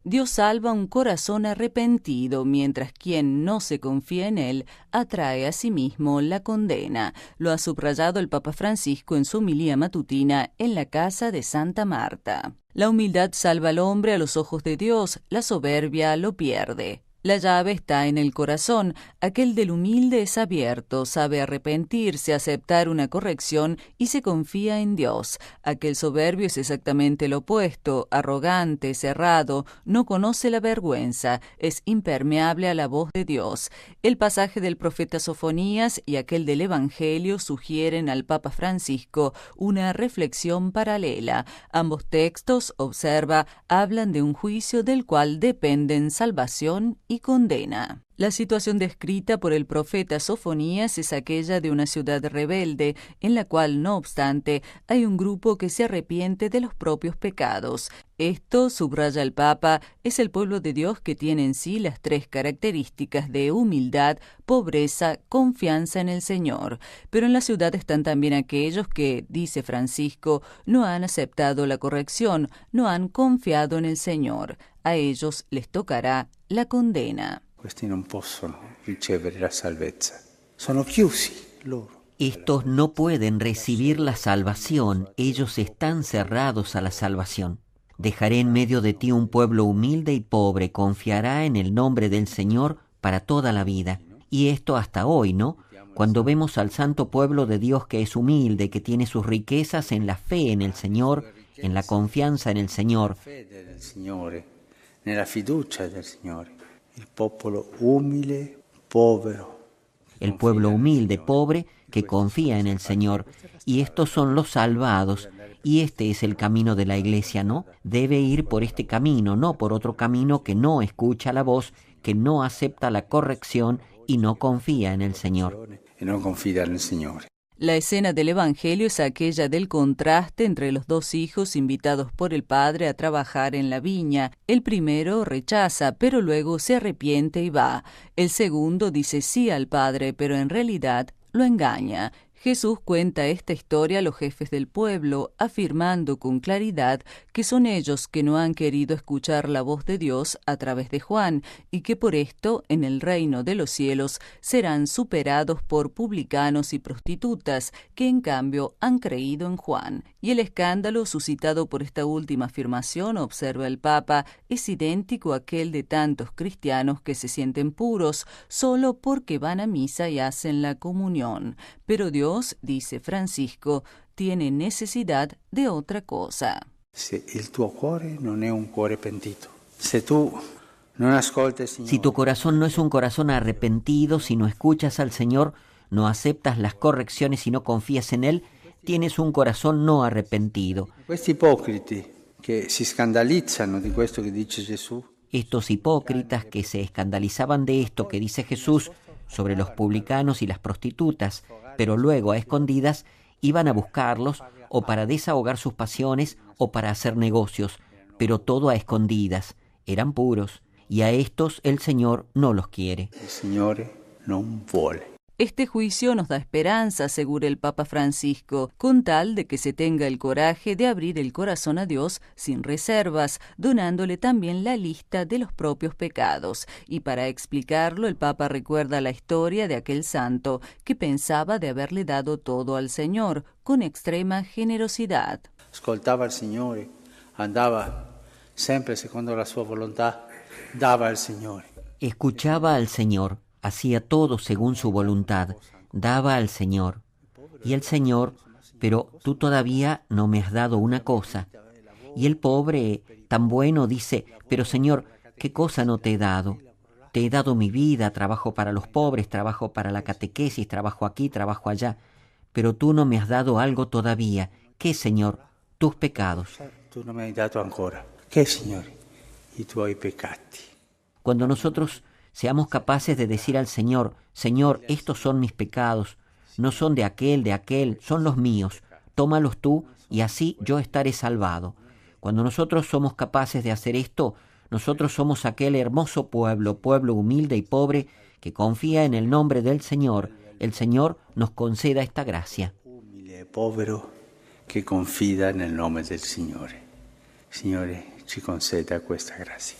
Dios salva un corazón arrepentido, mientras quien no se confía en Él atrae a sí mismo la condena. Lo ha subrayado el Papa Francisco en su homilía matutina en la casa de Santa Marta. La humildad salva al hombre a los ojos de Dios, la soberbia lo pierde. La llave está en el corazón. Aquel del humilde es abierto, sabe arrepentirse, aceptar una corrección y se confía en Dios. Aquel soberbio es exactamente lo opuesto, arrogante, cerrado, no conoce la vergüenza, es impermeable a la voz de Dios. El pasaje del profeta Sofonías y aquel del Evangelio sugieren al Papa Francisco una reflexión paralela. Ambos textos, observa, hablan de un juicio del cual dependen salvación y condena. La situación descrita por el profeta Sofonías es aquella de una ciudad rebelde, en la cual, no obstante, hay un grupo que se arrepiente de los propios pecados. Esto, subraya el Papa, es el pueblo de Dios que tiene en sí las tres características de humildad, pobreza, confianza en el Señor. Pero en la ciudad están también aquellos que, dice Francisco, no han aceptado la corrección, no han confiado en el Señor. A ellos les tocará la condena. Questi non possono ricevere la salvezza. Sono chiusi loro. Estos no pueden recibir la salvación, ellos están cerrados a la salvación. Dejaré en medio de ti un pueblo humilde y pobre, confiará en el nombre del Señor para toda la vida. Y esto hasta hoy, ¿no? Cuando vemos al santo pueblo de Dios que es humilde, que tiene sus riquezas en la fe en el Señor, en la confianza en el Señor. Nella fiducia del Signore. El pueblo humilde, povero. El pueblo humilde, pobre, que confía en el Señor. Y estos son los salvados. Y este es el camino de la Iglesia, ¿no? Debe ir por este camino, no por otro camino que no escucha la voz, que no acepta la corrección y no confía en el Señor. Y no confía en el Señor. La escena del Evangelio es aquella del contraste entre los dos hijos invitados por el padre a trabajar en la viña. El primero rechaza, pero luego se arrepiente y va. El segundo dice sí al padre, pero en realidad lo engaña. Jesús cuenta esta historia a los jefes del pueblo, afirmando con claridad que son ellos que no han querido escuchar la voz de Dios a través de Juan y que por esto en el reino de los cielos serán superados por publicanos y prostitutas que en cambio han creído en Juan. Y el escándalo suscitado por esta última afirmación, observa el Papa, es idéntico a aquel de tantos cristianos que se sienten puros solo porque van a misa y hacen la comunión. Pero Dios, dice Francisco, tiene necesidad de otra cosa. Si il tuo cuore non è un cuore pentito, si tu non ascolti il Signore, si tu corazón no es un corazón arrepentido, si no escuchas al Señor, no aceptas las correcciones y no confías en Él, tienes un corazón no arrepentido. Questi ipocriti che si scandalizzano di questo che dice Gesù, estos hipócritas que se escandalizaban de esto que dice Jesús sobre los publicanos y las prostitutas, pero luego a escondidas iban a buscarlos o para desahogar sus pasiones o para hacer negocios, pero todo a escondidas. Eran puros y a estos el Señor no los quiere. El Señor no vuole. Este juicio nos da esperanza, asegura el Papa Francisco, con tal de que se tenga el coraje de abrir el corazón a Dios sin reservas, donándole también la lista de los propios pecados. Y para explicarlo, el Papa recuerda la historia de aquel santo que pensaba de haberle dado todo al Señor, con extrema generosidad. Ascoltava al Signore, andava sempre secondo la sua volontà, dava al Signore. Escuchaba al Señor. Hacía todo según su voluntad, daba al Señor. Y el Señor, pero tú todavía no me has dado una cosa. Y el pobre, tan bueno, dice, pero Señor, ¿qué cosa no te he dado? Te he dado mi vida, trabajo para los pobres, trabajo para la catequesis, trabajo aquí, trabajo allá. Pero tú no me has dado algo todavía. ¿Qué, Señor? Tus pecados. Tú no me has dado ancora. ¿Qué, Señor? I tuoi peccati. Cuando nosotros seamos capaces de decir al Señor, Señor, estos son mis pecados, no son de aquel, son los míos, tómalos tú y así yo estaré salvado. Cuando nosotros somos capaces de hacer esto, nosotros somos aquel hermoso pueblo, pueblo humilde y pobre que confía en el nombre del Señor. El Señor nos conceda esta gracia. Humile e povero che confida nel nome del Signore. Signore, ci conceda questa grazia.